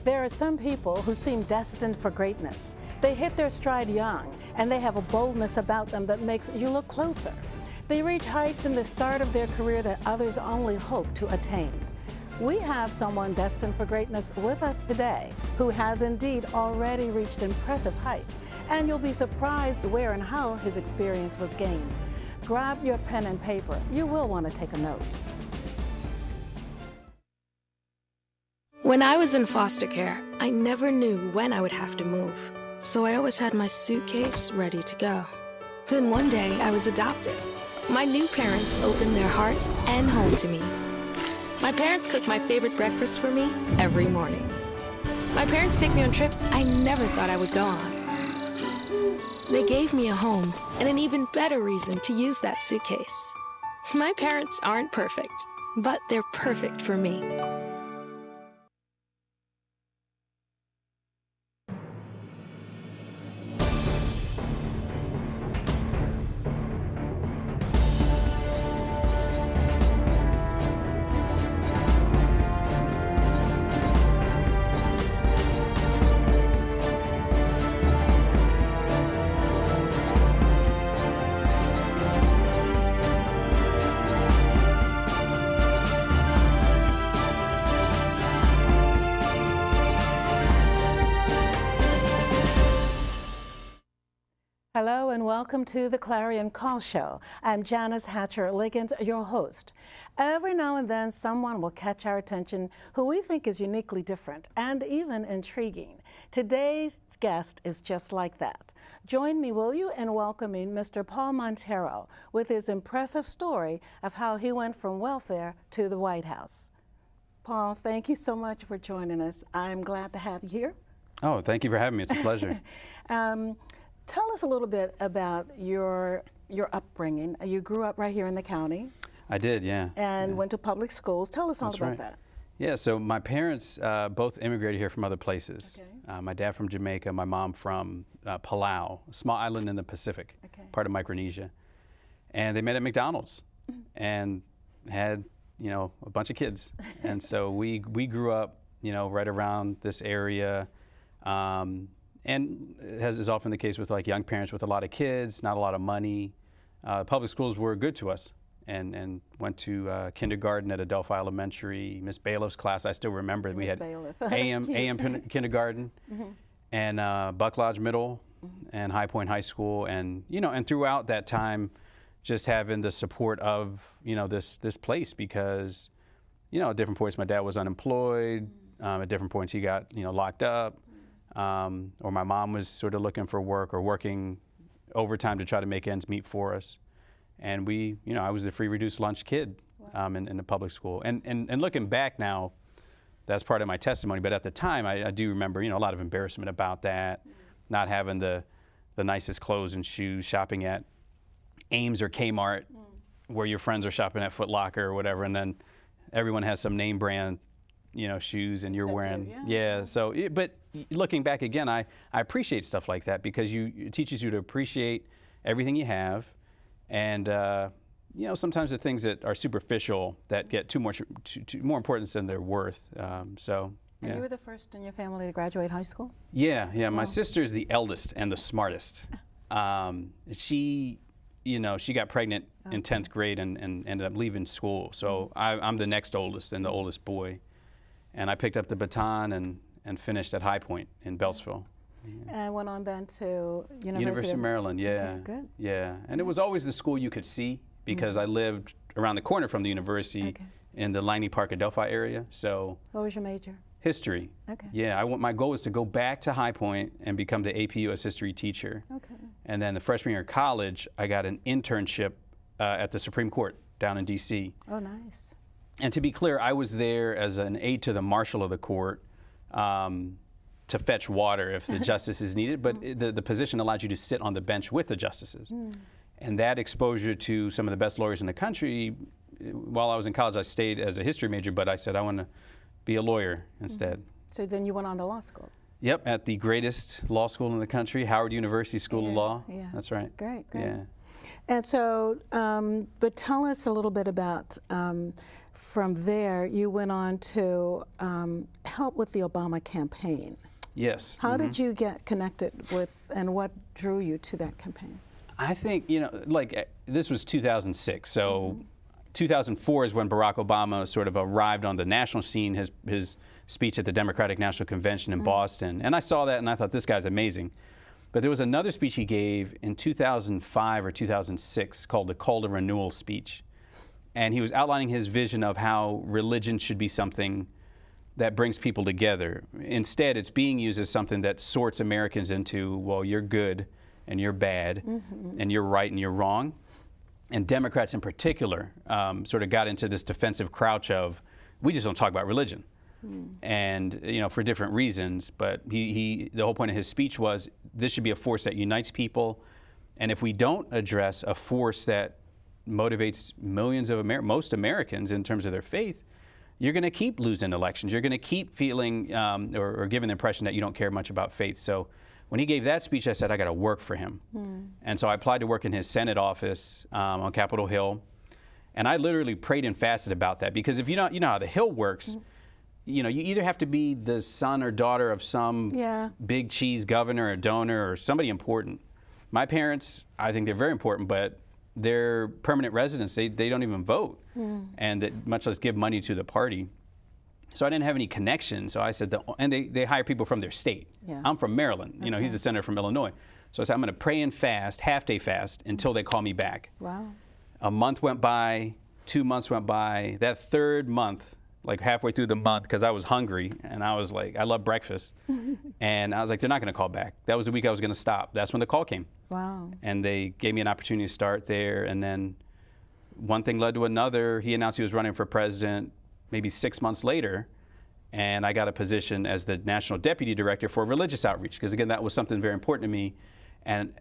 There are some people who seem destined for greatness. They hit their stride young, and they have a boldness about them that makes you look closer. They reach heights in the start of their career that others only hope to attain. We have someone destined for greatness with us today who has indeed already reached impressive heights, and you'll be surprised where and how his experience was gained. Grab your pen and paper. You will want to take a note. When I was in foster care, I never knew when I would have to move, so I always had my suitcase ready to go. Then one day, I was adopted. My new parents opened their hearts and home to me. My parents cook my favorite breakfast for me every morning. My parents take me on trips I never thought I would go on. They gave me a home and an even better reason to use that suitcase. My parents aren't perfect, but they're perfect for me. Hello and welcome to the Clarion Call Show. I'm Janice Hatcher-Liggins, your host. Every now and then someone will catch our attention who we think is uniquely different and even intriguing. Today's guest is just like that. Join me, will you, in welcoming Mr. Paul Monteiro with his impressive story of how he went from welfare to the White House. Paul, thank you so much for joining us. I'm glad to have you here. Oh, thank you for having me. It's a pleasure. Tell us a little bit about your upbringing. You grew up right here in the county. I did, yeah. And went to public schools. Tell us all about that. Yeah, so my parents both immigrated here from other places. Okay. My dad from Jamaica, my mom from Palau, a small island in the Pacific, part of Micronesia. And they met at McDonald's and had, a bunch of kids. And so we grew up, right around this area. And as is often the case with like young parents with a lot of kids, not a lot of money, public schools were good to us, and went to kindergarten at Adelphi Elementary. Miss Bailiff's class, I still remember. We had AM kindergarten, and Buck Lodge Middle, and High Point High School, and and throughout that time, just having the support of this place, because at different points my dad was unemployed, at different points he got locked up. Or my mom was sort of looking for work or working overtime to try to make ends meet for us. And I was the free reduced lunch kid in the public school. And looking back now, that's part of my testimony. But at the time, I do remember, a lot of embarrassment about that, not having the nicest clothes and shoes, shopping at Ames or Kmart, where your friends are shopping at Foot Locker or whatever, and then everyone has some name brand shoes, and you're wearing, so, but looking back again, I appreciate stuff like that, because it teaches you to appreciate everything you have, and sometimes the things that are superficial that get too more importance than they're worth. And you were the first in your family to graduate high school? Yeah. My sister's the eldest and the smartest. She got pregnant in 10th grade and ended up leaving school. So I'm the next oldest and the oldest boy. And I picked up the baton and finished at High Point in Beltsville. And went on then to University of Maryland, yeah. Okay, good. Yeah, and it was always the school you could see, because I lived around the corner from the university in the Liney Park, Adelphi area. So. What was your major? History. Okay. Yeah, my goal was to go back to High Point and become the AP US history teacher. Okay. And then the freshman year of college, I got an internship at the Supreme Court down in DC. Oh, nice. And to be clear, I was there as an aide to the marshal of the court to fetch water if the justices needed, but the position allowed you to sit on the bench with the justices. And that exposure to some of the best lawyers in the country, while I was in college, I stayed as a history major, but I said I want to be a lawyer instead. So then you went on to law school? Yep, at the greatest law school in the country, Howard University School of Law. Yeah. That's right. Great. Yeah. And so, but tell us a little bit about, from there, you went on to help with the Obama campaign. Yes. How did you get connected with, and what drew you to that campaign? I think, like this was 2006, so 2004 is when Barack Obama sort of arrived on the national scene, his speech at the Democratic National Convention in Boston. And I saw that and I thought, this guy's amazing. But there was another speech he gave in 2005 or 2006 called the Call to Renewal speech. And he was outlining his vision of how religion should be something that brings people together. Instead, it's being used as something that sorts Americans into, well, you're good and you're bad, and you're right and you're wrong. And Democrats in particular sort of got into this defensive crouch of, we just don't talk about religion. And, for different reasons, but the whole point of his speech was, this should be a force that unites people. And if we don't address a force that motivates millions of most Americans in terms of their faith, you're going to keep losing elections. You're going to keep feeling or giving the impression that you don't care much about faith. So when he gave that speech, I said, I got to work for him. And so I applied to work in his Senate office on Capitol Hill. And I literally prayed and fasted about that, because if you know how the Hill works, you either have to be the son or daughter of some big cheese governor or donor or somebody important. My parents, I think they're very important, but they're permanent residents. They don't even vote, and much less give money to the party. So I didn't have any connections. So I said, and they hire people from their state. I'm from Maryland. He's a senator from Illinois. So I said, I'm going to pray and fast, half-day fast, until they call me back. Wow. A month went by, 2 months went by. That third month, like halfway through the month, because I was hungry and I was like, I love breakfast. And I was like, they're not going to call back. That was the week I was going to stop. That's when the call came. Wow. And they gave me an opportunity to start there. And then one thing led to another. He announced he was running for president maybe 6 months later. And I got a position as the National Deputy Director for Religious Outreach, because again, that was something very important to me. And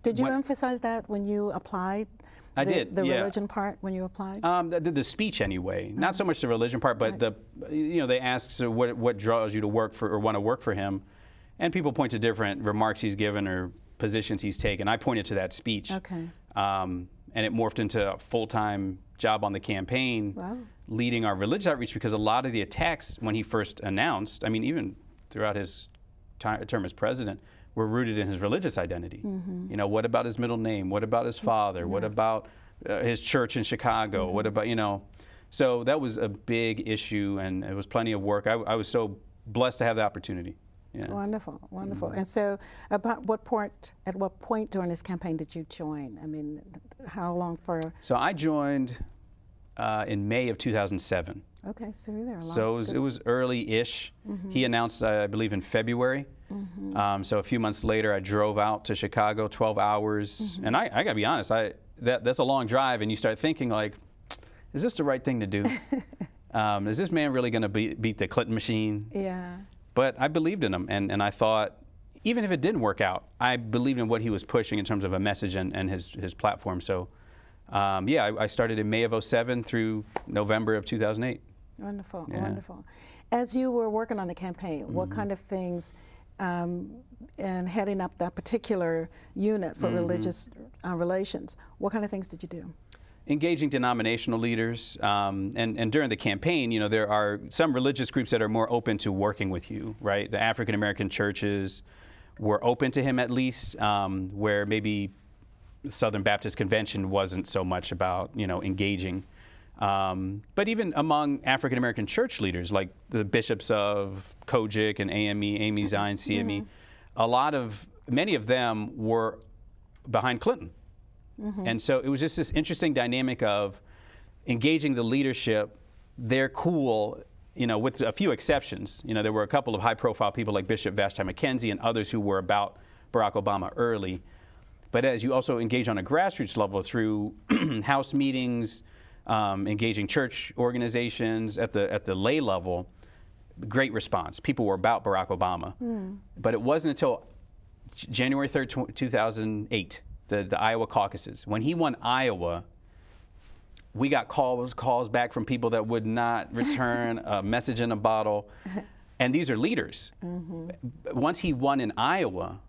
did you emphasize that when you applied? I did. The religion part when you applied? The speech anyway. Not so much the religion part, but they asked, so what draws you to work for or want to work for him? And people point to different remarks he's given or positions he's taken. I pointed to that speech. Okay. And it morphed into a full-time job on the campaign, leading our religious outreach, because a lot of the attacks when he first announced, I mean, even throughout his term as president, were rooted in his religious identity. What about his middle name? What about his father? What about his church in Chicago? What about, So that was a big issue, and it was plenty of work. I was so blessed to have the opportunity. Yeah. Wonderful, wonderful. And so at what point during this campaign did you join? I mean, how long for? So I joined in May of 2007. Okay, so you were there a lot. So it was early-ish. He announced, I believe, in February. So a few months later, I drove out to Chicago, 12 hours. And I got to be honest, that's a long drive, and you start thinking, like, is this the right thing to do? Is this man really going to beat the Clinton machine? Yeah. But I believed in him, and I thought, even if it didn't work out, I believed in what he was pushing in terms of a message and his platform. So, I started in May of 2007 through November of 2008. Wonderful, wonderful. As you were working on the campaign, what kind of things, and heading up that particular unit for religious relations, what kind of things did you do? Engaging denominational leaders, and during the campaign, there are some religious groups that are more open to working with you, right? The African American churches were open to him, at least, where maybe Southern Baptist Convention wasn't so much about, engaging. But even among African American church leaders, like the bishops of Kojic and AME, Zion, CME, many of them were behind Clinton. And so it was just this interesting dynamic of engaging the leadership. They're cool, with a few exceptions. There were a couple of high-profile people like Bishop Vashti McKenzie and others who were about Barack Obama early. But as you also engage on a grassroots level through house meetings, engaging church organizations at the lay level, great response. People were about Barack Obama. But it wasn't until January 3rd, 2008, the Iowa caucuses. When he won Iowa, we got calls back from people that would not return a message in a bottle. And these are leaders. Once he won in Iowa,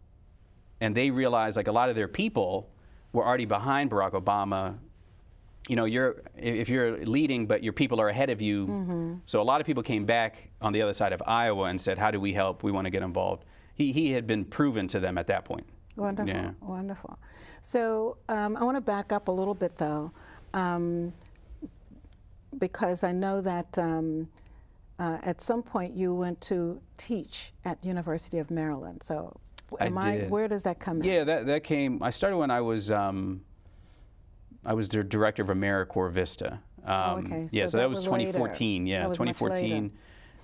and they realized, like, a lot of their people were already behind Barack Obama, you know, if you're leading, but your people are ahead of you. So a lot of people came back on the other side of Iowa and said, how do we help? We want to get involved. He had been proven to them at that point. Wonderful, Yeah. wonderful. So I want to back up a little bit, though, because I know that at some point you went to teach at University of Maryland. So did. Where does that come in? Yeah, that came, I started when I was the Director of AmeriCorps Vista. Okay. Yeah, so that was 2014. Later. Yeah, That was much 2014. later.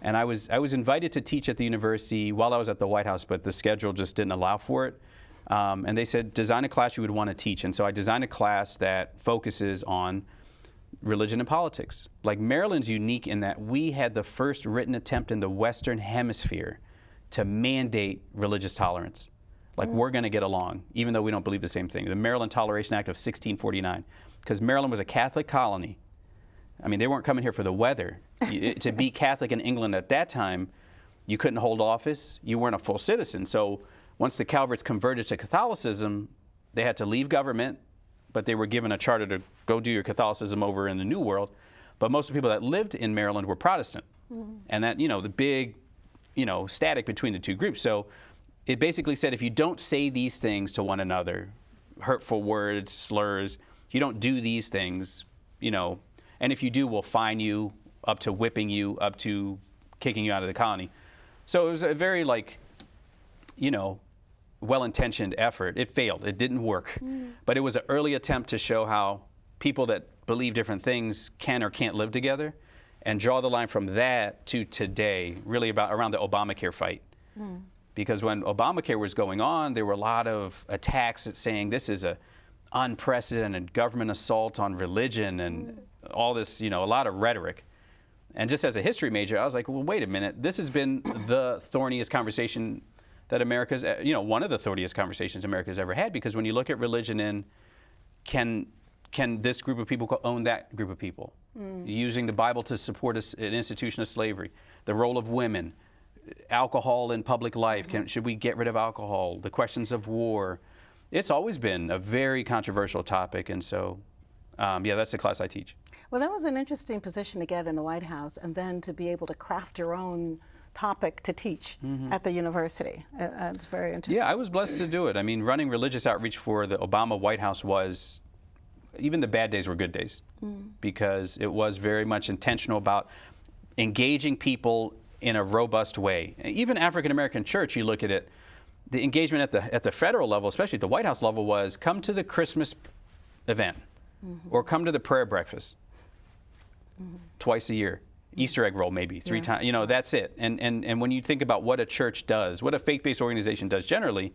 And I was invited to teach at the university while I was at the White House, but the schedule just didn't allow for it. And they said, design a class you would want to teach. And so I designed a class that focuses on religion and politics. Like, Maryland's unique in that we had the first written attempt in the Western Hemisphere to mandate religious tolerance. Like, we're going to get along, even though we don't believe the same thing. The Maryland Toleration Act of 1649, because Maryland was a Catholic colony. I mean, they weren't coming here for the weather. To be Catholic in England at that time, you couldn't hold office. You weren't a full citizen. So once the Calverts converted to Catholicism, they had to leave government, but they were given a charter to go do your Catholicism over in the New World. But most of the people that lived in Maryland were Protestant. And that, you know, the big, you know, static between the two groups. So it basically said, if you don't say these things to one another, hurtful words, slurs, if you don't do these things, you know, and if you do, we'll fine you, up to whipping you, up to kicking you out of the colony. So it was a very, like, you know, well-intentioned effort. It failed. It didn't work. But it was an early attempt to show how people that believe different things can or can't live together, and draw the line from that to today, really around the Obamacare fight. Because when Obamacare was going on, there were a lot of attacks at saying this is a unprecedented government assault on religion and all this, you know, a lot of rhetoric. And just as a history major, I was like, well, wait a minute. This has been the thorniest conversation that America's, you know, one of the thorniest conversations America's ever had, because when you look at religion and can this group of people own that group of people? Using the Bible to support an institution of slavery, the role of women, alcohol in public life, should we get rid of alcohol, the questions of war. It's always been a very controversial topic, and so, yeah, that's the class I teach. Well, that was an interesting position to get in the White House, and then to be able to craft your own topic to teach at the university. It's very interesting. Yeah, I was blessed to do it. I mean, running religious outreach for the Obama White House was, even the bad days were good days, because it was very much intentional about engaging people in a robust way. Even African American church, you look at it, the engagement at the federal level, especially at the White House level, was come to the Christmas event or come to the prayer breakfast twice a year. Easter egg roll maybe 3 times, you know, that's it. And when you think about what a church does, what a faith-based organization does generally,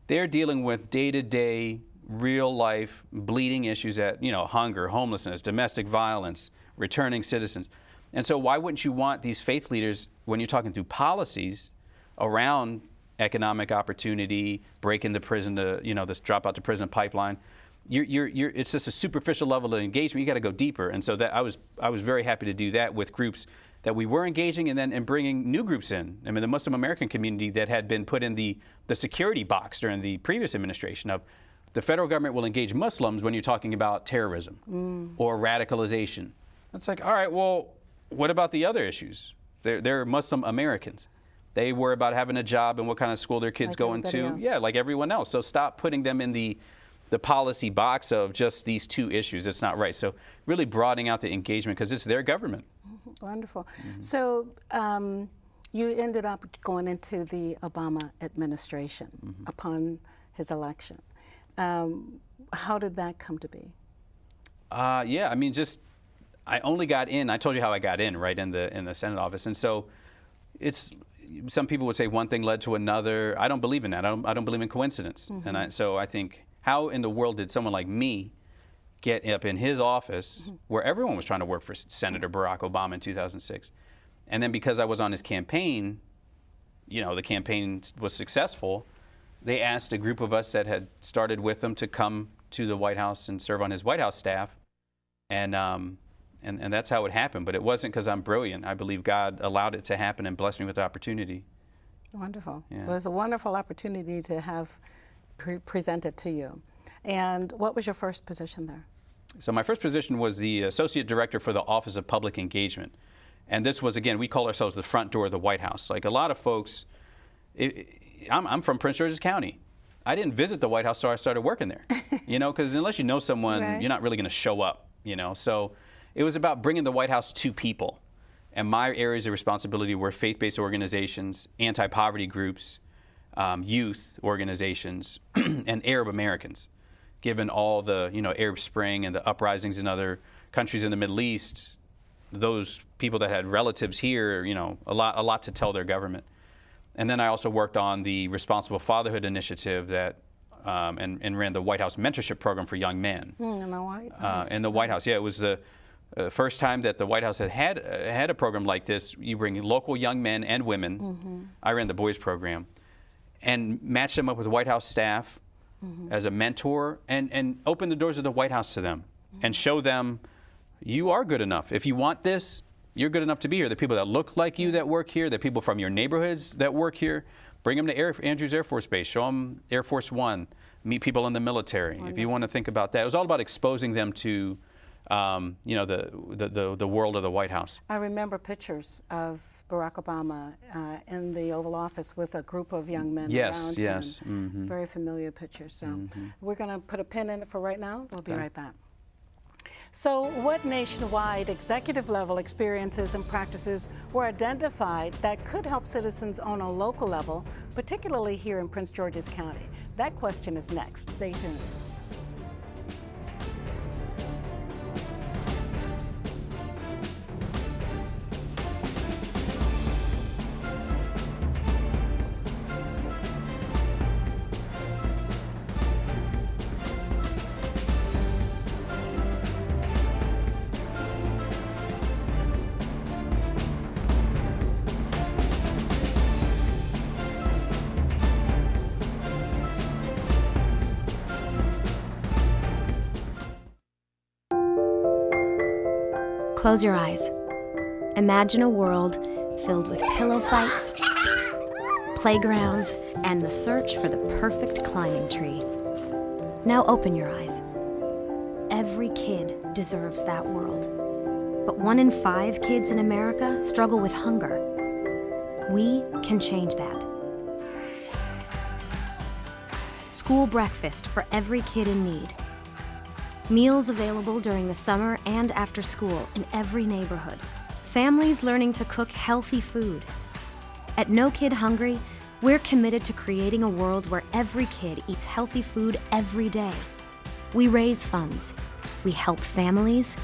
they're dealing with day-to-day, real-life, bleeding issues at, you know, hunger, homelessness, domestic violence, returning citizens. And so why wouldn't you want these faith leaders, when you're talking through policies around economic opportunity, breaking the prison to, you know, this dropout to prison pipeline, it's just a superficial level of engagement. You got to go deeper. And so that I was very happy to do that with groups that we were engaging, and bringing new groups in. I mean, the Muslim American community that had been put in the security box during the previous administration of the federal government will engage Muslims when you're talking about terrorism or radicalization. It's like, all right, well, what about the other issues? They're Muslim Americans. They worry about having a job and what kind of school their kids going to. Else. Yeah, like everyone else. So stop putting them in the policy box of just these two issues. It's not right. So really broadening out the engagement, because it's their government. Wonderful. So you ended up going into the Obama administration upon his election. How did that come to be? Yeah, I mean, I only got in. I told you how I got in, right, in the Senate office. And so some people would say one thing led to another. I don't believe in that. I don't believe in coincidence. And so I think, how in the world did someone like me get up in his office where everyone was trying to work for Senator Barack Obama in 2006? And then because I was on his campaign, you know, the campaign was successful, they asked a group of us that had started with him to come to the White House and serve on his White House staff. And that's how it happened. But it wasn't because I'm brilliant. I believe God allowed it to happen and blessed me with the opportunity. Wonderful. Yeah. It was a wonderful opportunity to have presented to you. And what was your first position there? So my first position was the Associate Director for the Office of Public Engagement. And this was, again, we call ourselves the front door of the White House. Like a lot of folks, I'm from Prince George's County. I didn't visit the White House until I started working there, you know, because unless you know someone, Right. you're not really going to show up, you know. So it was about bringing the White House to people. And my areas of responsibility were faith-based organizations, anti-poverty groups, youth organizations, and Arab Americans. Given all the, you know, Arab Spring and the uprisings in other countries in the Middle East, those people that had relatives here, you know, a lot to tell their government. And then I also worked on the Responsible Fatherhood Initiative that, and ran the White House Mentorship Program for young men. In the White House. In the White House, yeah, it was the first time that the White House had a program like this. You bring local young men and women. I ran the boys program, and match them up with White House staff as a mentor, and open the doors of the White House to them, and show them you are good enough. If you want this, you're good enough to be here. The people that look like you that work here, the people from your neighborhoods that work here, bring them to Andrews Air Force Base, show them Air Force One, meet people in the military. If you want to think about that, it was all about exposing them to, you know, the world of the White House. I remember pictures of Barack Obama in the Oval Office with a group of young men around him. Very familiar pictures. So we're going to put a pin in it for right now. We'll be right back. So what nationwide executive level experiences and practices were identified that could help citizens on a local level, particularly here in Prince George's County? That question is next. Stay tuned. Close your eyes. Imagine a world filled with pillow fights, playgrounds, and the search for the perfect climbing tree. Now open your eyes. Every kid deserves that world. But 1 in 5 kids in America struggle with hunger. We can change that. School breakfast for every kid in need. Meals available during the summer and after school in every neighborhood. Families learning to cook healthy food. At No Kid Hungry, we're committed to creating a world where every kid eats healthy food every day. We raise funds, we help families,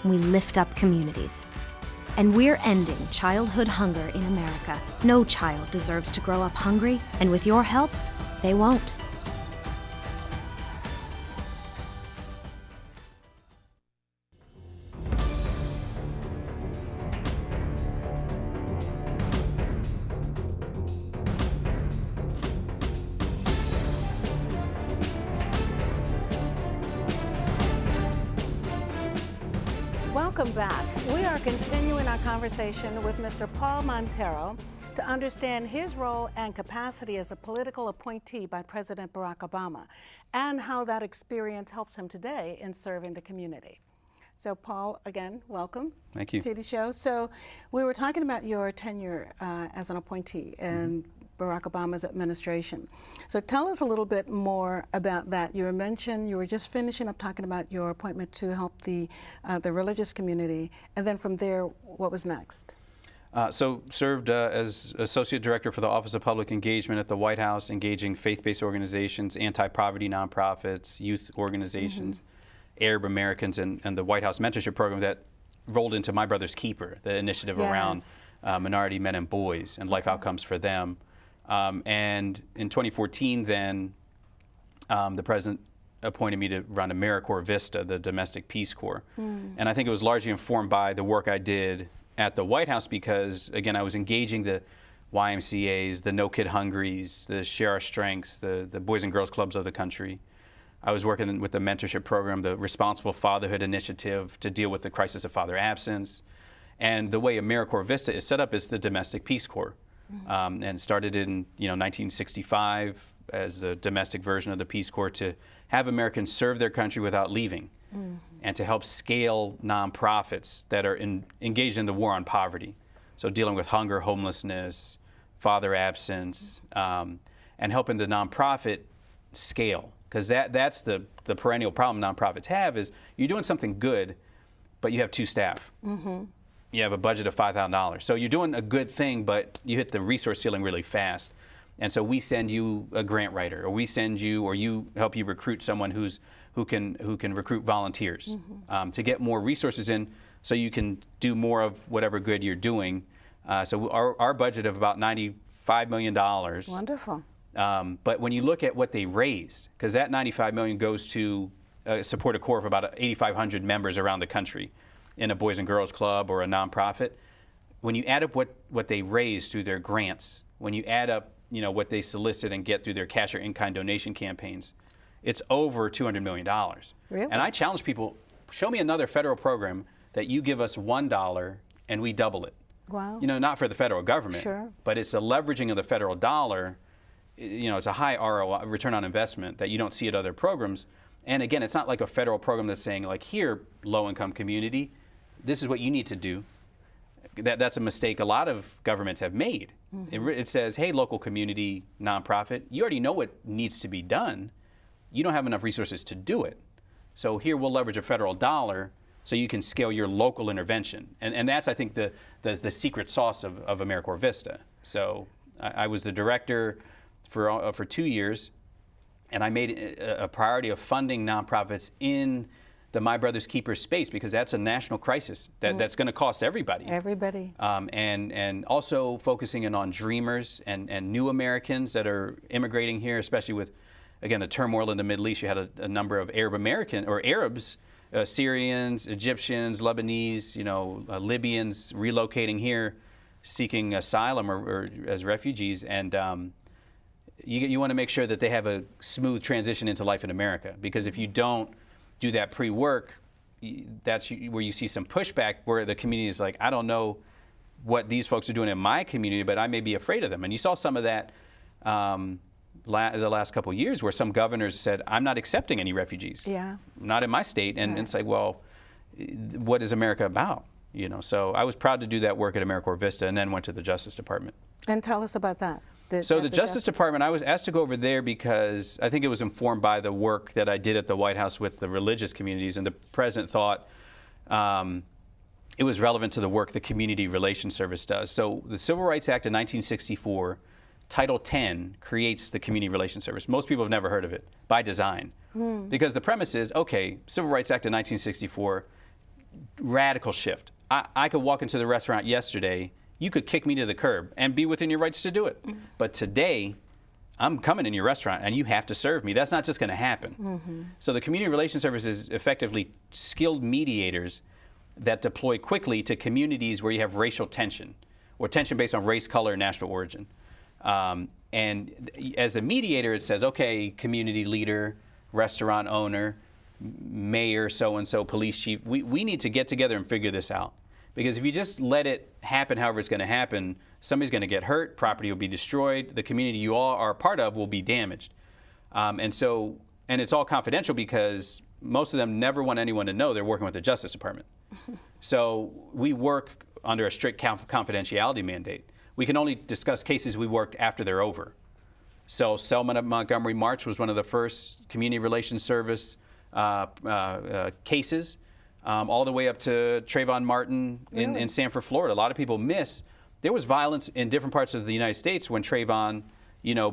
we lift up communities. And we're ending childhood hunger in America. No child deserves to grow up hungry, and with your help, they won't. Welcome back. We are continuing our conversation with Mr. Paul Monteiro to understand his role and capacity as a political appointee by President Barack Obama and how that experience helps him today in serving the community. So Paul, again, welcome. Thank you. To the show. So we were talking about your tenure as an appointee and Barack Obama's administration. So tell us a little bit more about that. You mentioned you were just finishing up talking about your appointment to help the religious community, and then from there, what was next? So served as Associate Director for the Office of Public Engagement at the White House, engaging faith-based organizations, anti-poverty nonprofits, youth organizations, Arab Americans, and the White House Mentorship Program that rolled into My Brother's Keeper, the initiative around minority men and boys and life outcomes for them. And in 2014 then, the President appointed me to run AmeriCorps Vista, the Domestic Peace Corps. And I think it was largely informed by the work I did at the White House because, again, I was engaging the YMCAs, the No Kid Hungries, the Share Our Strengths, the Boys and Girls Clubs of the country. I was working with the mentorship program, the Responsible Fatherhood Initiative to deal with the crisis of father absence. And the way AmeriCorps Vista is set up is the Domestic Peace Corps. and started in 1965 as a domestic version of the Peace Corps to have Americans serve their country without leaving, and to help scale nonprofits that are engaged in the war on poverty. So dealing with hunger, homelessness, father absence, and helping the nonprofit scale. Because that's the perennial problem nonprofits have is you're doing something good, but you have 2 staff. You have a budget of $5,000. So you're doing a good thing, but you hit the resource ceiling really fast. And so we send you a grant writer, or we send you, or you help you recruit someone who can recruit volunteers to get more resources in, so you can do more of whatever good you're doing. So our budget of about $95 million. Wonderful. But when you look at what they raised, because that $95 million goes to support a corps of about 8,500 members around the country in a Boys and Girls Club or a nonprofit. When you add up what they raised through their grants, when you add up what they solicit and get through their cash or in-kind donation campaigns, it's over $200 million. Really? And I challenge people, show me another federal program that you give us $1 and we double it. Wow. Not for the federal government, Sure. but it's a leveraging of the federal dollar. It's a high ROI, return on investment, that you don't see at other programs. And again, it's not like a federal program that's saying, like, here, low-income community, this is what you need to do. That's a mistake a lot of governments have made. It says, hey, local community nonprofit, you already know what needs to be done. You don't have enough resources to do it. So here we'll leverage a federal dollar so you can scale your local intervention. And that's, I think, the secret sauce of AmeriCorps Vista. So I was the director for 2 years, and I made it a priority of funding nonprofits in the My Brother's Keeper space, because that's a national crisis that's going to cost everybody. Everybody. And also focusing in on dreamers and new Americans that are immigrating here, especially with, again, the turmoil in the Middle East. You had a number of Arabs, Syrians, Egyptians, Lebanese, Libyans relocating here, seeking asylum or as refugees. And you want to make sure that they have a smooth transition into life in America, because if you don't do that pre-work, that's where you see some pushback, where the community is like, I don't know what these folks are doing in my community, but I may be afraid of them. And you saw some of that the last couple of years, where some governors said, I'm not accepting any refugees. Yeah. Not in my state. And it's like, well, what is America about? So I was proud to do that work at AmeriCorps Vista, and then went to the Justice Department. And tell us about that. So the Justice Department, I was asked to go over there because I think it was informed by the work that I did at the White House with the religious communities, and the president thought it was relevant to the work the Community Relations Service does. So the Civil Rights Act of 1964, Title 10, creates the Community Relations Service. Most people have never heard of it, by design. Because the premise is, okay, Civil Rights Act of 1964, radical shift. I could walk into the restaurant yesterday, you could kick me to the curb and be within your rights to do it. But today, I'm coming in your restaurant and you have to serve me. That's not just going to happen. So the Community Relations Service is effectively skilled mediators that deploy quickly to communities where you have racial tension, or tension based on race, color, and national origin. And as a mediator, it says, okay, community leader, restaurant owner, mayor, so-and-so, police chief, we need to get together and figure this out. Because if you just let it happen however it's going to happen, somebody's going to get hurt, property will be destroyed, the community you all are a part of will be damaged. And it's all confidential, because most of them never want anyone to know they're working with the Justice Department. So we work under a strict confidentiality mandate. We can only discuss cases we worked after they're over. So Selma Montgomery March was one of the first Community Relations Service cases. All the way up to Trayvon Martin in Sanford, Florida. A lot of people miss. There was violence in different parts of the United States when Trayvon,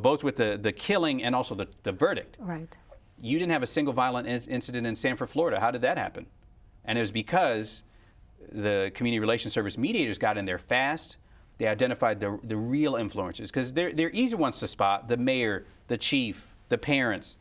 both with the killing and also the verdict. Right. You didn't have a single violent incident in Sanford, Florida. How did that happen? And it was because the Community Relations Service mediators got in there fast. They identified the real influencers, because they're easy ones to spot: the mayor, the chief, the parents.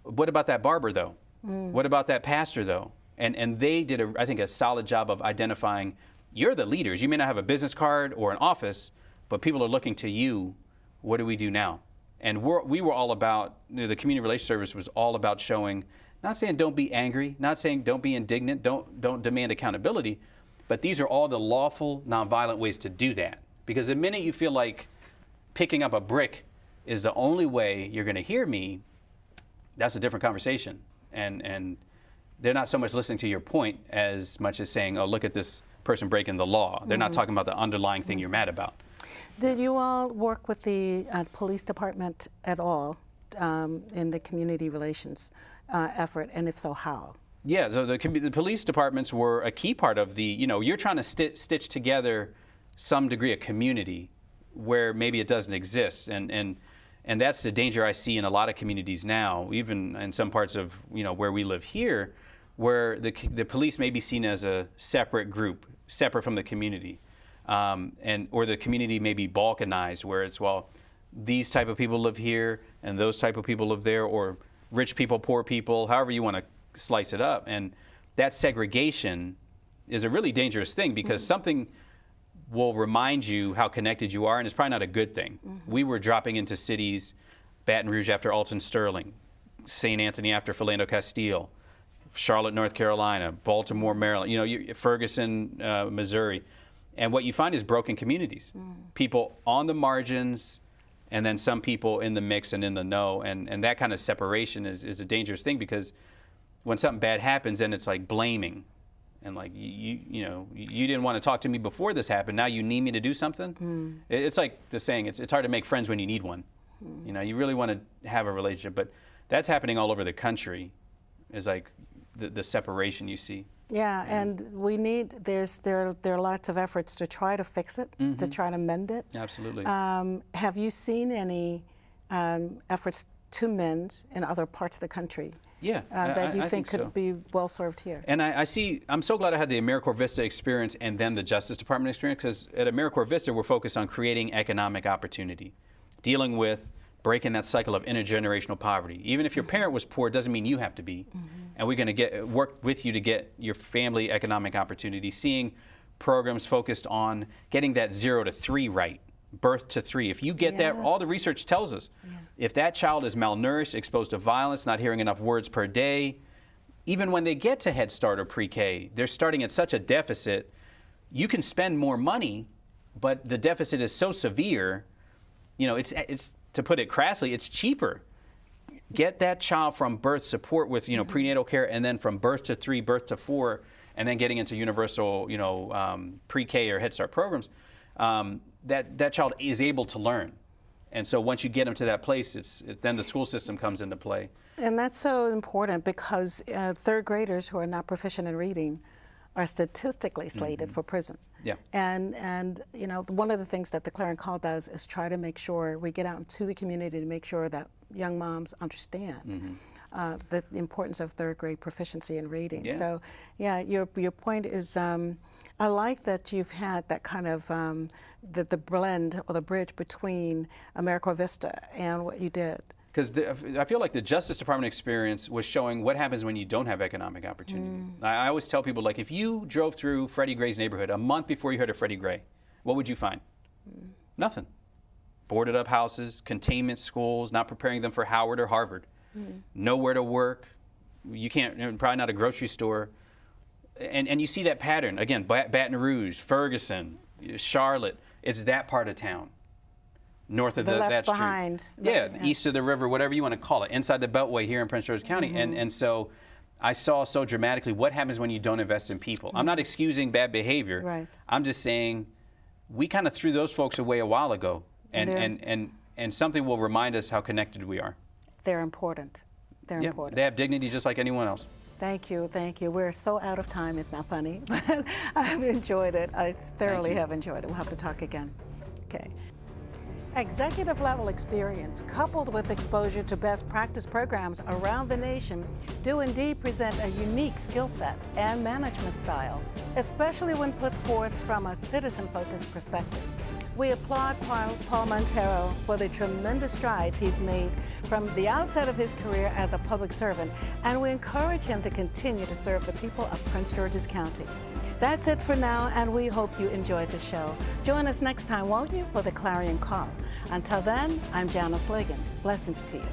What about that barber, though? What about that pastor, though? And they did, I think, a solid job of identifying, you're the leaders. You may not have a business card or an office, but people are looking to you. What do we do now? And we were all about, the Community Relations Service was all about showing, not saying don't be angry, not saying don't be indignant, don't demand accountability, but these are all the lawful, nonviolent ways to do that. Because the minute you feel like picking up a brick is the only way you're going to hear me, that's a different conversation. And they're not so much listening to your point as much as saying, oh, look at this person breaking the law. They're not talking about the underlying thing you're mad about. Did you all work with the police department at all in the community relations effort, and if so, how? Yeah, so the police departments were a key part of the, you're trying to stitch together some degree of community where maybe it doesn't exist. And that's the danger I see in a lot of communities now, even in some parts of, where we live here, where the police may be seen as a separate group, separate from the community. Or the community may be balkanized, where it's, well, these type of people live here and those type of people live there, or rich people, poor people, however you want to slice it up. And that segregation is a really dangerous thing, because something will remind you how connected you are, and it's probably not a good thing. We were dropping into cities, Baton Rouge after Alton Sterling, St. Anthony after Philando Castile, Charlotte, North Carolina, Baltimore, Maryland, Ferguson, Missouri. And what you find is broken communities. People on the margins, and then some people in the mix and in the know. And that kind of separation is a dangerous thing, because when something bad happens, then it's like blaming. And like, you didn't want to talk to me before this happened. Now you need me to do something. It's like the saying, it's hard to make friends when you need one. You really want to have a relationship, but that's happening all over the country, is like the separation you see. Yeah, and we need, there are lots of efforts to try to fix it, to try to mend it. Absolutely. Have you seen any efforts to mend in other parts of the country? Yeah, that you I think could so. be well served here? And I'm so glad I had the AmeriCorps Vista experience and then the Justice Department experience, because at AmeriCorps Vista, we're focused on creating economic opportunity, dealing with breaking that cycle of intergenerational poverty. Even if your parent was poor, doesn't mean you have to be. And we're going to work with you to get your family economic opportunity, seeing programs focused on getting that 0 to 3 right, birth to 3. If you get that, all the research tells us, if that child is malnourished, exposed to violence, not hearing enough words per day, even when they get to Head Start or pre-K, they're starting at such a deficit. You can spend more money, but the deficit is so severe, it's to put it crassly, it's cheaper. Get that child from birth, support with prenatal care, and then from birth to 3, birth to 4, and then getting into universal pre-K or Head Start programs. That child is able to learn, and so once you get them to that place, then the school system comes into play. And that's so important, because third graders who are not proficient in reading are statistically slated for prison. Yeah. And one of the things that the Clarion Call does is try to make sure we get out into the community to make sure that young moms understand the importance of third grade proficiency in reading. Yeah. So, yeah, your point is, I like that you've had that kind of the blend or the bridge between AmeriCorps Vista and what you did. Because I feel like the Justice Department experience was showing what happens when you don't have economic opportunity. I always tell people, like, if you drove through Freddie Gray's neighborhood a month before you heard of Freddie Gray, what would you find? Nothing. Boarded up houses, containment schools, not preparing them for Howard or Harvard, nowhere to work. You can't, probably not a grocery store. And you see that pattern. Again, Baton Rouge, Ferguson, Charlotte, it's that part of town. North of that street. Behind. East of the river, whatever you want to call it, inside the Beltway here in Prince George's County. And so I saw so dramatically what happens when you don't invest in people. I'm not excusing bad behavior. Right. I'm just saying we kind of threw those folks away a while ago. And something will remind us how connected we are. They're important. They're important. They have dignity just like anyone else. Thank you, thank you. We're so out of time, it's not funny, but I've enjoyed it. I thoroughly have enjoyed it. We'll have to talk again. Okay. Executive level experience coupled with exposure to best practice programs around the nation do indeed present a unique skill set and management style, especially when put forth from a citizen-focused perspective. We applaud Paul Monteiro for the tremendous strides he's made from the outset of his career as a public servant, and we encourage him to continue to serve the people of Prince George's County. That's it for now, and we hope you enjoyed the show. Join us next time, won't you, for the Clarion Call. Until then, I'm Janice Liggins. Blessings to you.